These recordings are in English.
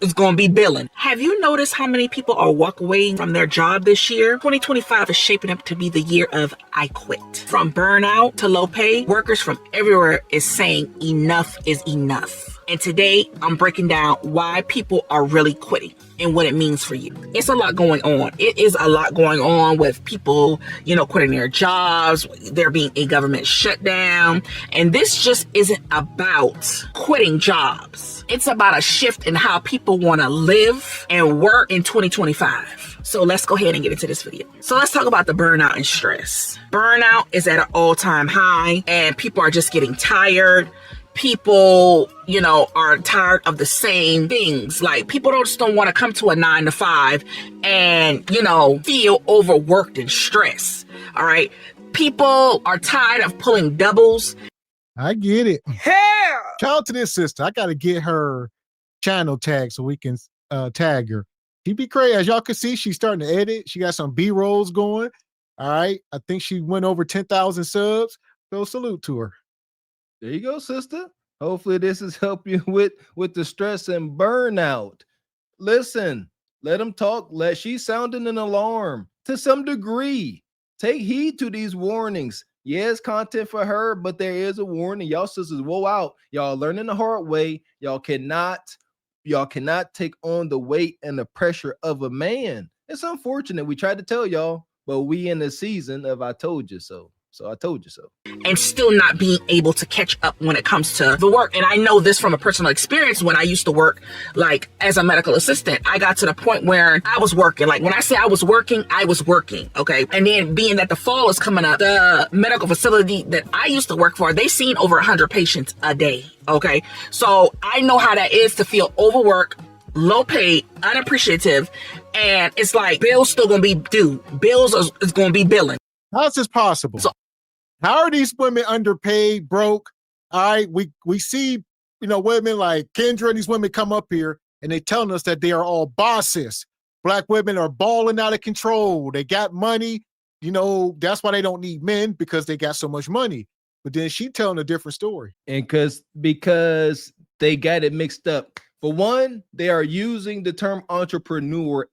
is going to be billing. Have you noticed how many people are walk away from their job this year? 2025 is shaping up to be the year of I quit. From burnout to low pay, workers from everywhere is saying enough is enough. And today I'm breaking down why people are really quitting and what it means for you. It's a lot going on. It is a lot going on with people, quitting their jobs, there being a government shutdown. And this just isn't about quitting jobs. It's about a shift in how people want to live and work in 2025. So let's go ahead and get into this video. So let's talk about the burnout and stress. Burnout is at an all-time high and people are just getting tired. People, are tired of the same things. Like people just don't want to come to a 9 to 5 and, feel overworked and stressed. All right. People are tired of pulling doubles. I get it. Hell! Shout out to this sister. I got to get her channel tag so we can tag her. She be crazy. As y'all can see, she's starting to edit. She got some B-rolls going. All right. I think she went over 10,000 subs. So salute to her. There you go, sister. Hopefully this has helped you with the stress and burnout. Listen, let them talk. She's sounding an alarm to some degree. Take heed to these warnings. Yes, content for her, but there is a warning. Y'all sisters, woe out. Y'all learning the hard way. Y'all cannot take on the weight and the pressure of a man. It's unfortunate. We tried to tell y'all, but we in the season of I told you so. So I told you so. And still not being able to catch up when it comes to the work. And I know this from a personal experience. When I used to work like as a medical assistant, I got to the point where I was working. Like when I say I was working. Okay. And then being that the fall is coming up, the medical facility that I used to work for, they seen over 100 patients a day. Okay. So I know how that is to feel overworked, low paid, unappreciative. And it's like bills still going to be due. Bills is going to be billing. How's this possible? How are these women underpaid, broke? All right, we see, women like Kendra and these women come up here and they telling us that they are all bosses. Black women are balling out of control. They got money. That's why they don't need men, because they got so much money. But then she telling a different story. And because they got it mixed up. For one, they are using the term entrepreneur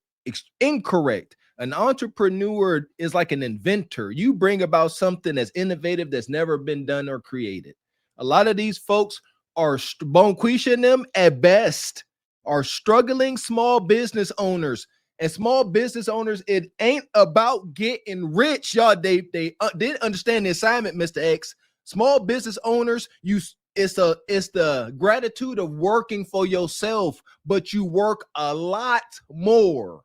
incorrect. An entrepreneur is like an inventor. You bring about something that's innovative that's never been done or created. A lot of these folks are Bonquisha and them at best are struggling small business owners. And small business owners, it ain't about getting rich, y'all. They didn't understand the assignment, Mr. X. Small business owners, it's the gratitude of working for yourself, but you work a lot more.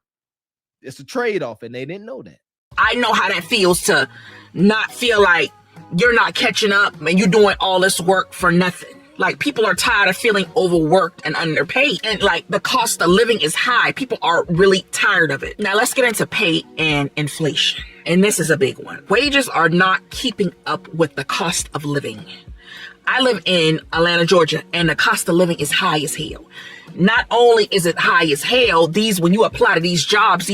It's a trade-off, and they didn't know that. I know how that feels to not feel like you're not catching up and you're doing all this work for nothing. Like people are tired of feeling overworked and underpaid, and like the cost of living is high. People are really tired of it. Now let's get into pay and inflation. And this is a big one. Wages are not keeping up with the cost of living. I live in Atlanta, Georgia, and the cost of living is high as hell. Not only is it high as hell, when you apply to these jobs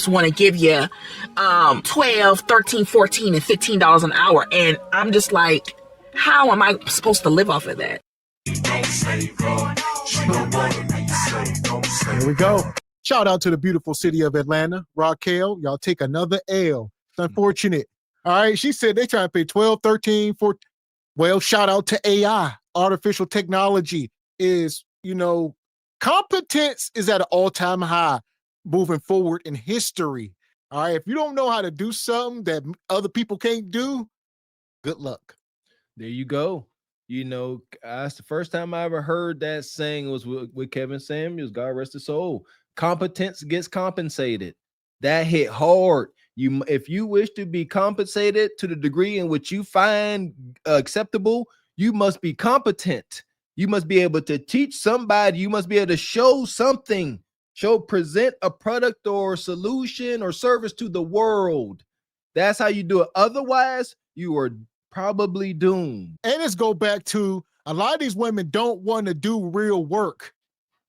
want to give you $12, $13, $14, and $15 an hour. And I'm just like, how am I supposed to live off of that? Here we go. Shout out to the beautiful city of Atlanta. Raquel, y'all take another L. It's unfortunate. All right. She said they trying to pay 12, 13, 14. Well, shout out to AI. Artificial technology is, competence is at an all-time high moving forward in history. All right. If you don't know how to do something that other people can't do, good luck. There you go. That's the first time I ever heard that saying was with Kevin Samuels, God rest his soul. Competence gets compensated. That hit hard. If you wish to be compensated to the degree in which you find acceptable, you must be competent. You must be able to teach somebody. You must be able to show something, present a product or solution or service to the world. That's how you do it. Otherwise, you are probably doomed. And let's go back to a lot of these women don't want to do real work.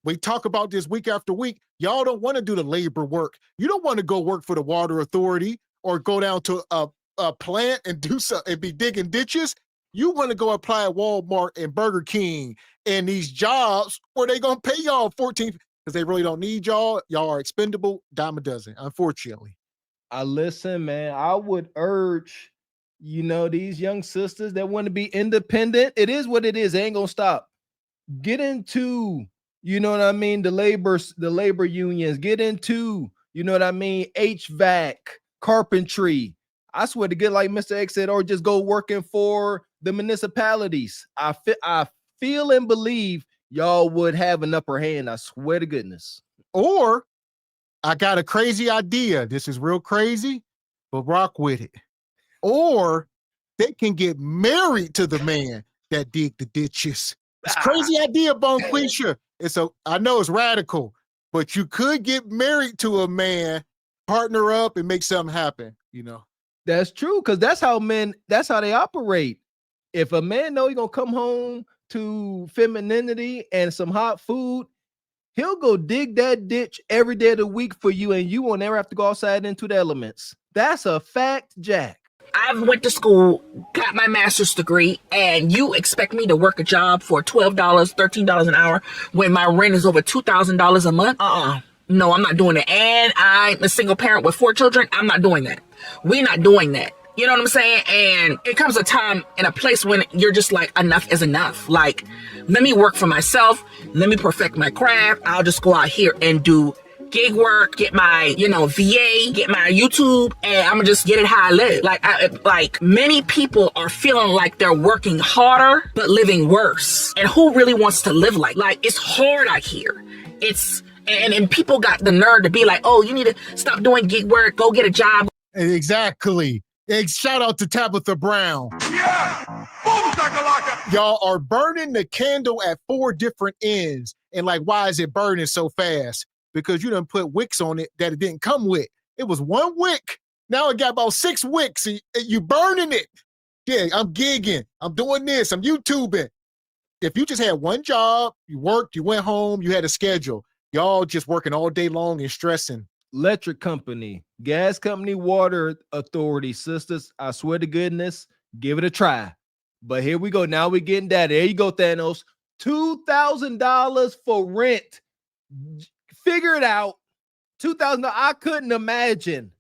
We talk about this week after week. Y'all don't want to do the labor work. You don't want to go work for the water authority or go down to a plant and do something and be digging ditches. You want to go apply at Walmart and Burger King and these jobs where they going to pay y'all 14. because they really don't need y'all. Y'all are expendable, dime a dozen, unfortunately. I listen, man. I would urge, these young sisters that want to be independent. It is what it is. They ain't gonna stop. Get into, the labor unions. Get into, HVAC, carpentry. I swear to God, like Mr. X said, or just go working for the municipalities. I feel and believe y'all would have an upper hand. I swear to goodness. Or I got a crazy idea. This is real crazy, but rock with it. Or they can get married to the man that dig the ditches. It's a crazy idea, Bonquisha. I know it's radical, but you could get married to a man, partner up, and make something happen, That's true, because that's how they operate. If a man know he's gonna come home to femininity and some hot food, he'll go dig that ditch every day of the week for you, and you won't ever have to go outside into the elements. That's a fact, Jack. I went to school, got my master's degree, and you expect me to work a job for $12, $13 an hour when my rent is over $2,000 a month? No, I'm not doing it. And I'm a single parent with 4 children. I'm not doing that. We're not doing that. You know what I'm saying? And it comes a time and a place when you're just like, enough is enough. Like, let me work for myself. Let me perfect my craft. I'll just go out here and do gig work, get my, VA, get my YouTube, and I'm gonna just get it how I live. Like many people are feeling like they're working harder, but living worse. And who really wants to live like it's hard out here. And people got the nerve to be like, oh, you need to stop doing gig work, go get a job. Exactly. Shout out to Tabitha Brown. Yeah! Boom, shakalaka! Y'all are burning the candle at 4 different ends. And why is it burning so fast? Because you done put wicks on it that it didn't come with. It was 1 wick. Now it got about 6 wicks. And you burning it. Yeah, I'm gigging. I'm doing this. I'm YouTubing. If you just had 1 job, you worked, you went home, you had a schedule. Y'all just working all day long and stressing. Electric company, gas company, water authority, sisters, I swear to goodness, give it a try. But here we go. Now we're getting that. There you go, Thanos. $2,000 for rent. Figure it out. $2,000. I couldn't imagine.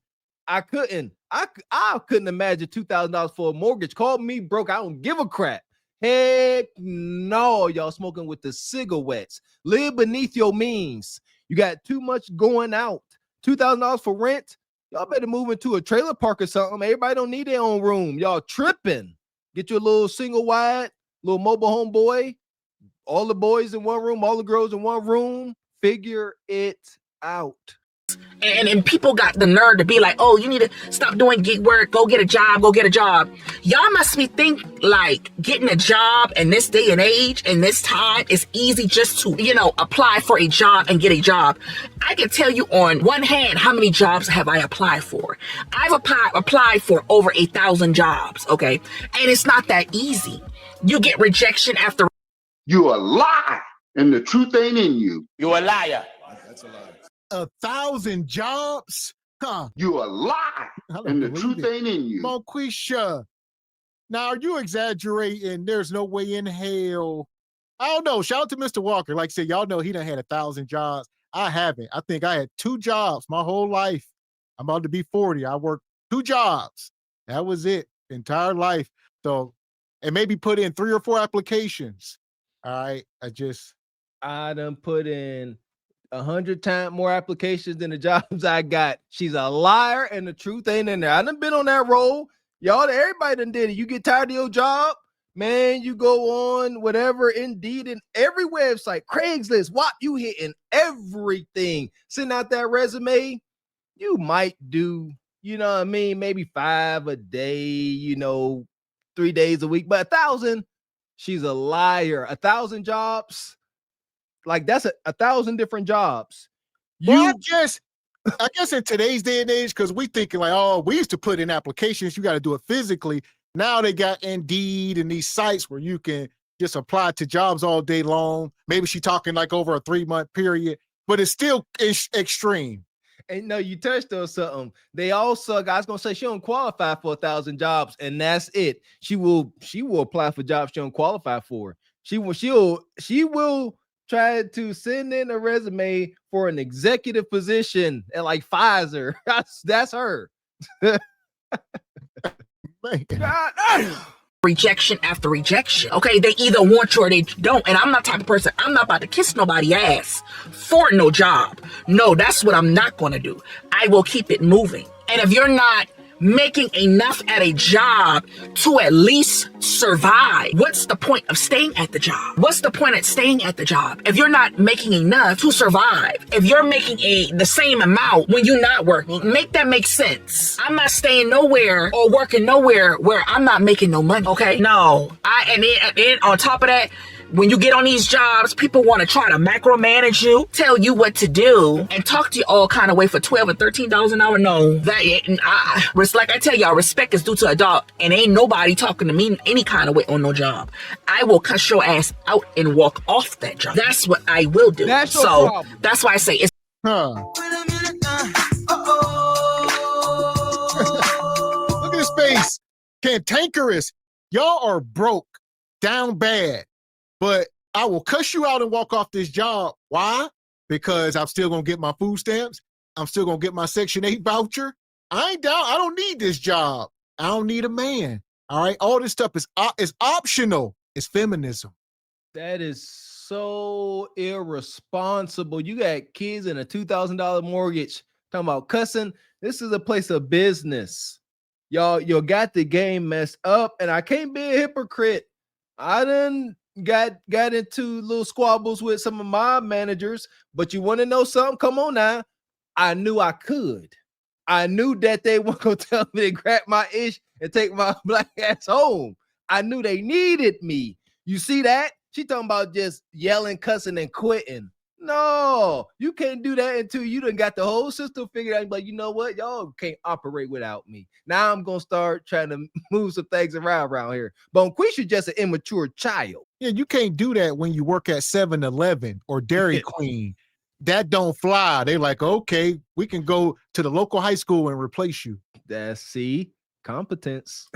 I couldn't imagine $2,000 for a mortgage. Call me broke. I don't give a crap. Heck no, y'all smoking with the cigarettes. Live beneath your means. You got too much going out. $2,000 for rent. Y'all better move into a trailer park or something. Everybody don't need their own room. Y'all tripping. Get you a little single wide, little mobile home boy. All the boys in one room, all the girls in one room. Figure it out. And people got the nerve to be like, oh, you need to stop doing gig work, go get a job. Y'all must be think like getting a job in this day and age and this time is easy just to, apply for a job and get a job. I can tell you on one hand, how many jobs have I applied for? I've applied for over 1,000 jobs, okay? And it's not that easy. You get rejection after. You a lie, and the truth ain't in you. You a liar. That's a lie. 1,000 jobs? Huh. You a lie, and the truth ain't in you. Monquisha, now are you exaggerating? There's no way in hell. I don't know. Shout out to Mr. Walker. Like I said, y'all know he done had 1,000 jobs. I haven't. I think I had 2 jobs my whole life. I'm about to be 40. I worked 2 jobs. That was it. Entire life. So, and maybe put in 3 or 4 applications. All right. I done put in 100 times more applications than the jobs I got. She's a liar and the truth ain't in there. I done been on that roll. Y'all, everybody done did it. You get tired of your job, man, you go on whatever, Indeed, and every website, Craigslist, what you hitting everything. Send out that resume. You might do, maybe 5 a day, 3 days a week, but 1,000, she's a liar. 1,000 jobs. Like that's 1,000 different jobs. I guess in today's day and age, because we thinking like, oh, we used to put in applications, you got to do it physically. Now they got Indeed and these sites where you can just apply to jobs all day long. Maybe she talking like over a 3-month period, but it's still extreme. And no, you touched on something. They also, I was gonna say she don't qualify for 1,000 jobs, and that's it. She will apply for jobs she don't qualify for. She will tried to send in a resume for an executive position at like Pfizer. That's her. Man. Rejection after rejection. Okay, they either want you or they don't. And I'm not the type of person, I'm not about to kiss nobody's ass for no job. No, that's what I'm not going to do. I will keep it moving. And if you're not making enough at a job to at least survive, what's the point of staying at the job? What's the point of staying at the job if you're not making enough to survive? If you're making the same amount when you're not working, make that make sense. I'm not staying nowhere or working nowhere where I'm not making no money. Okay, no. And then on top of that, when you get on these jobs, people want to try to micromanage you, tell you what to do, and talk to you all kind of way for $12 and $13 an hour. No, like I tell y'all, respect is due to a dog, and ain't nobody talking to me any kind of way on no job. I will cuss your ass out and walk off that job. That's what I will do. That's your problem. That's why I say it's. Look at this face. Cantankerous. Y'all are broke, down bad. But I will cuss you out and walk off this job. Why? Because I'm still going to get my food stamps. I'm still going to get my Section 8 voucher. I ain't down. I don't need this job. I don't need a man. All right. All this stuff is optional. It's feminism. That is so irresponsible. You got kids in a $2,000 mortgage talking about cussing. This is a place of business. Y'all got the game messed up, and I can't be a hypocrite. I done got into little squabbles with some of my managers, but you want to know something? Come on now. I knew I could. I knew that they weren't going to tell me to grab my ish and take my black ass home. I knew they needed me. You see that? She talking about just yelling, cussing, and quitting. No, you can't do that until you done got the whole system figured out. But you know what? Y'all can't operate without me. Now I'm going to start trying to move some things around here. But Quisha just an immature child. Yeah, you can't do that when you work at 7-Eleven or Dairy Queen. That don't fly. They like, okay, we can go to the local high school and replace you. That's competence.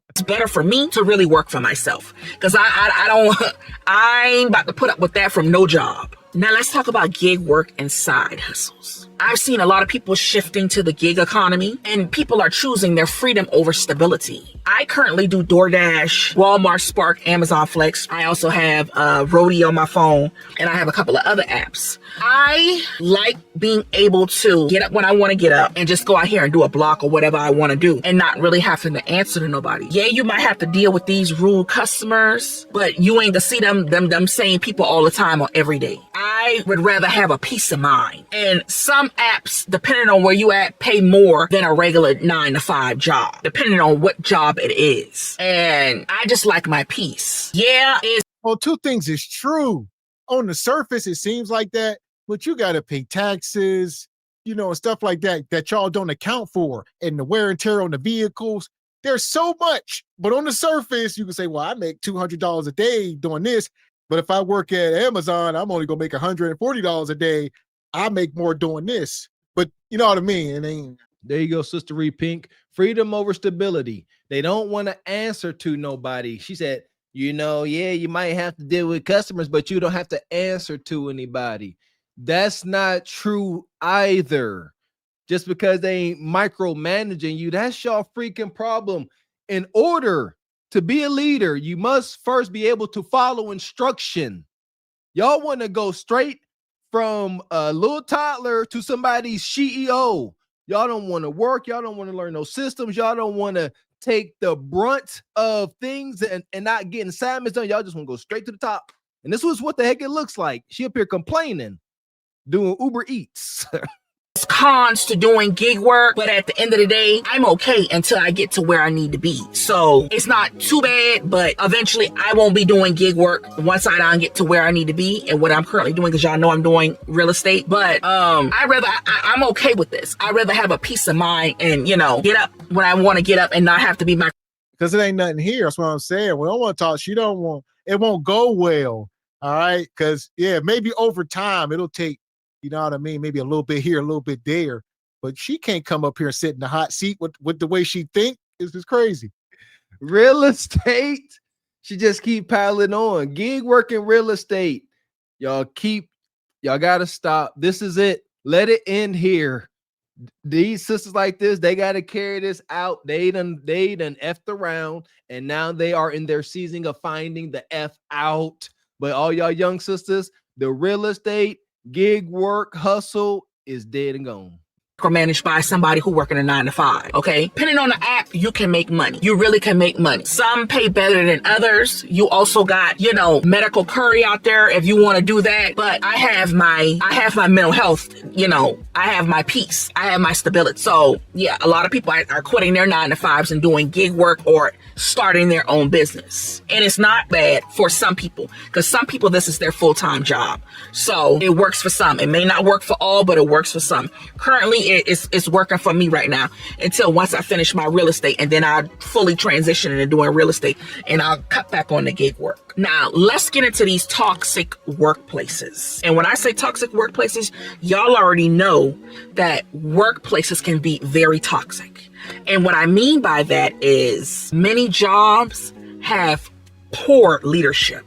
It's better for me to really work for myself because I ain't about to put up with that from no job. Now let's talk about gig work and side hustles. I've seen a lot of people shifting to the gig economy, and people are choosing their freedom over stability. I currently do DoorDash, Walmart, Spark, Amazon Flex. I also have Roadie on my phone, and I have a couple of other apps. I like being able to get up when I want to get up and just go out here and do a block or whatever I want to do and not really having to answer to nobody. Yeah, you might have to deal with these rude customers, but you ain't gonna see them same people all the time or every day. I would rather have a peace of mind. And some apps, depending on where you at, pay more than a regular 9-to-5 job, depending on what job it is. And I just like my peace. Yeah, Well, two things is true. On the surface, it seems like that, but you got to pay taxes, and stuff like that y'all don't account for. And the wear and tear on the vehicles, there's so much. But on the surface, you can say, well, I make $200 a day doing this. But if I work at Amazon, I'm only going to make $140 a day. I make more doing this. But you know what I mean? There you go, Sister Ree Pink. Freedom over stability. They don't want to answer to nobody. She said, you might have to deal with customers, but you don't have to answer to anybody. That's not true either. Just because they ain't micromanaging you, that's your freaking problem. In order to be a leader, you must first be able to follow instruction. Y'all want to go straight from a little toddler to somebody's CEO. Y'all don't want to work. Y'all don't want to learn no systems. Y'all don't want to take the brunt of things and not getting assignments done. Y'all just want to go straight to the top. And this was what the heck it looks like. She up here complaining, doing Uber Eats. Cons to doing gig work, but at the end of the day, I'm okay until I get to where I need to be. So it's not too bad, but eventually I won't be doing gig work once I don't get to where I need to be and what I'm currently doing, because y'all know I'm doing real estate. But I'm okay with this. I'd rather have a peace of mind and get up when I want to get up and not have to be because it ain't nothing here. That's what I'm saying. We don't want to talk. It won't go well. All right. Because maybe over time it'll take, you know what I mean? Maybe a little bit here, a little bit there. But she can't come up here and sit in the hot seat with the way she think. It's just crazy. Real estate She just keep piling on. Gig work in real estate. Y'all gotta stop. This is it. Let it end here. These sisters like this, they got to carry this out. They done effed around, and now they are in their season of finding the F out. But all y'all young sisters, the real estate, gig work, hustle is dead and gone. Managed by somebody who working a 9-to-5. Okay, depending on the app, you can make money. You really can make money. Some pay better than others. You also got, medical curry out there if you want to do that. But I have my mental health. I have my peace. I have my stability. So yeah, a lot of people are quitting their 9-to-5s and doing gig work or starting their own business. And it's not bad for some people, because some people, this is their full-time job. So it works for some. It may not work for all, but it works for some. Currently, it's working for me right now until once I finish my real estate, and then I fully transition into doing real estate, and I'll cut back on the gig work. Now, let's get into these toxic workplaces. And when I say toxic workplaces, y'all already know that workplaces can be very toxic. And what I mean by that is many jobs have poor leadership.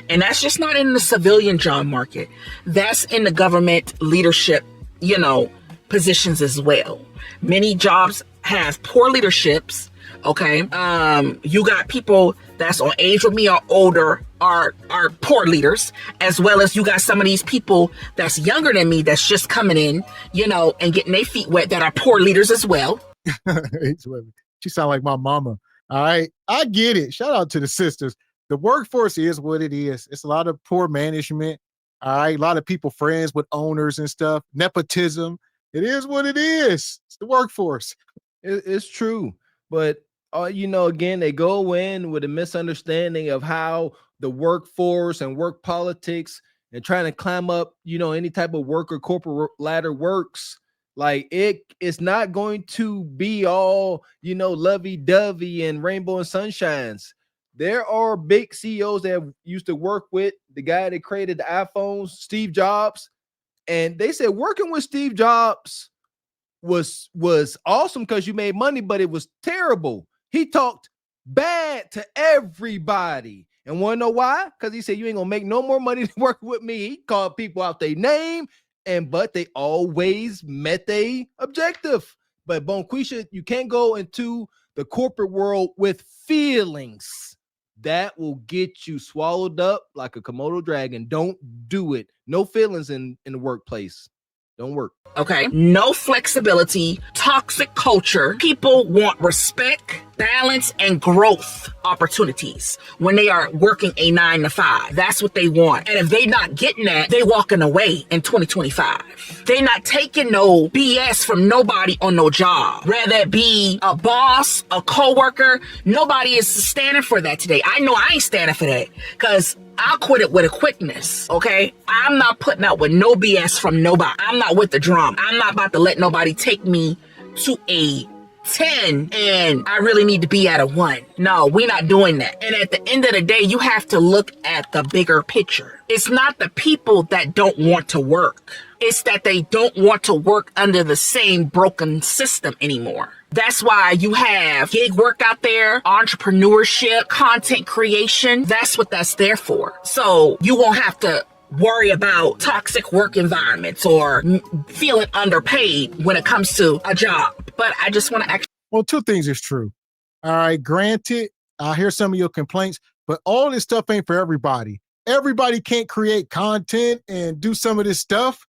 And that's just not in the civilian job market. That's in the government leadership, positions as well. Many jobs have poor leaderships. Okay. You got people that's on age with me or older are poor leaders, as well as you got some of these people that's younger than me that's just coming in, and getting their feet wet that are poor leaders as well. She sound like my mama. All right. I get it. Shout out to the sisters. The workforce is what it is. It's a lot of poor management. All right. A lot of people friends with owners and stuff. Nepotism. It is what it is. It's the workforce. It's true. But, again, they go in with a misunderstanding of how the workforce and work politics and trying to climb up, any type of work or corporate ladder works. Like it's not going to be all, lovey-dovey and rainbow and sunshines. There are big CEOs that used to work with the guy that created the iPhones, Steve Jobs. And they said working with Steve Jobs was awesome because you made money, but it was terrible. He talked bad to everybody. And want to know why? Because he said, you ain't going to make no more money to work with me. He called people out their name, but they always met their objective. But Bonquisha, you can't go into the corporate world with feelings. That will get you swallowed up like a Komodo dragon. Don't do it. No feelings in the workplace. Don't work. Okay. No flexibility, toxic culture. People want respect, balance, and growth opportunities when they are working a 9-to-5. That's what they want. And if they not getting that, they walking away in 2025. They not taking no BS from nobody on no job. Whether it be a boss, a coworker, nobody is standing for that today. I know I ain't standing for that because I'll quit it with a quickness, okay? I'm not putting up with no BS from nobody. I'm not with the drama. I'm not about to let nobody take me to a 10 and I really need to be at a 1. No, we're not doing that. And at the end of the day, you have to look at the bigger picture. It's not the people that don't want to work. It's that they don't want to work under the same broken system anymore. That's why you have gig work out there, entrepreneurship, content creation. That's what that's there for. So you won't have to worry about toxic work environments or feeling underpaid when it comes to a job. But I just want to actually. Well, two things is true. All right. Granted, I hear some of your complaints, but all this stuff ain't for everybody. Everybody can't create content and do some of this stuff.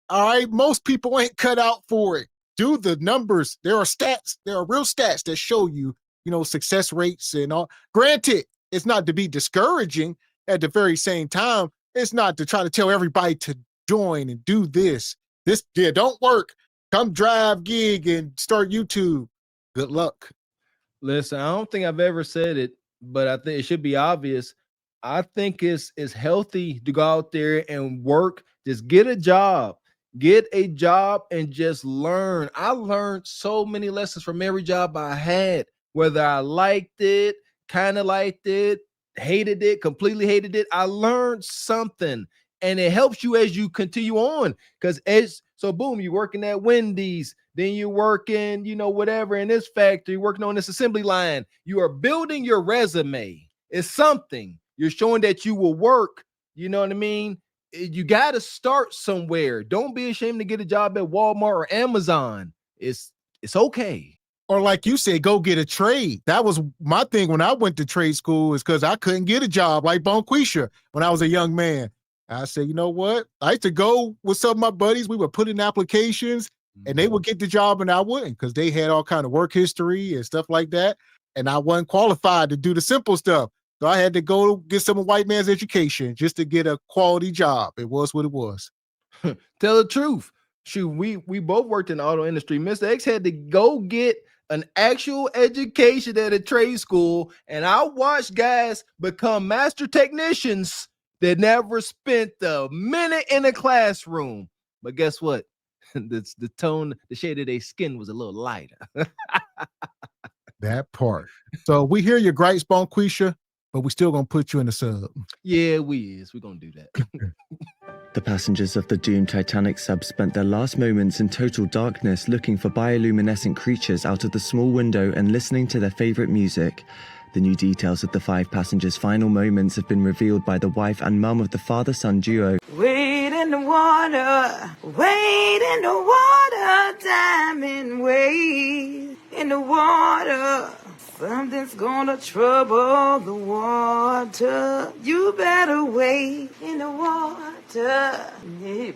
All right. Most people ain't cut out for it. Do the numbers. There are stats. There are real stats that show you, success rates and all. Granted, it's not to be discouraging. At the very same time, it's not to try to tell everybody to join and do this. This don't work. Come drive gig and start YouTube. Good luck. Listen, I don't think I've ever said it, but I think it should be obvious. I think it's healthy to go out there and work. Just get a job. Get a job and just learn. I learned so many lessons from every job I had, whether I liked it, kind of liked it, hated it, completely hated it. I learned something, and it helps you as you continue on. Because boom, you're working at Wendy's, then you're working, whatever in this factory, working on this assembly line. You are building your resume. It's something. You're showing that you will work. You know what I mean? You got to start somewhere. Don't be ashamed to get a job at Walmart or Amazon. It's okay. Or like you said, go get a trade. That was my thing when I went to trade school, is because I couldn't get a job like Bonquisha when I was a young man. I said, you know what? I used to go with some of my buddies. We would put in applications and they would get the job and I wouldn't, because they had all kind of work history and stuff like that. And I wasn't qualified to do the simple stuff. So I had to go get some white man's education just to get a quality job. It was what it was. Tell the truth. Shoot, we both worked in the auto industry. Mr. X had to go get an actual education at a trade school, and I watched guys become master technicians that never spent a minute in a classroom. But guess what? The tone, the shade of their skin was a little lighter. That part. So we hear your gripes, Bonquisha, but we still gonna put you in the sub. Yeah, we're gonna do that. The passengers of the doomed Titanic sub spent their last moments in total darkness looking for bioluminescent creatures out of the small window and listening to their favorite music. The new details of the 5 passengers' final moments have been revealed by the wife and mum of the father-son duo. Wade in the water, wade in the water, diamond wade in the water. Something's gonna trouble the water. You better wade in the water. Yeah, man.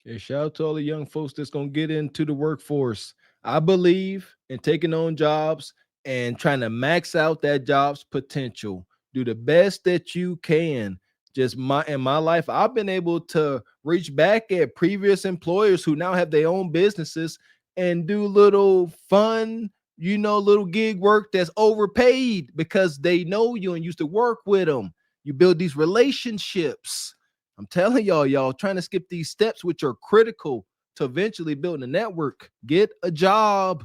Yeah, shout out to all the young folks that's gonna get into the workforce. I believe in taking on jobs and trying to max out that job's potential. Do the best that you can. Just in my life, I've been able to reach back at previous employers who now have their own businesses and do little fun, little gig work that's overpaid because they know you and used to work with them. You build these relationships. I'm telling y'all trying to skip these steps, which are critical to eventually building a network. Get a job.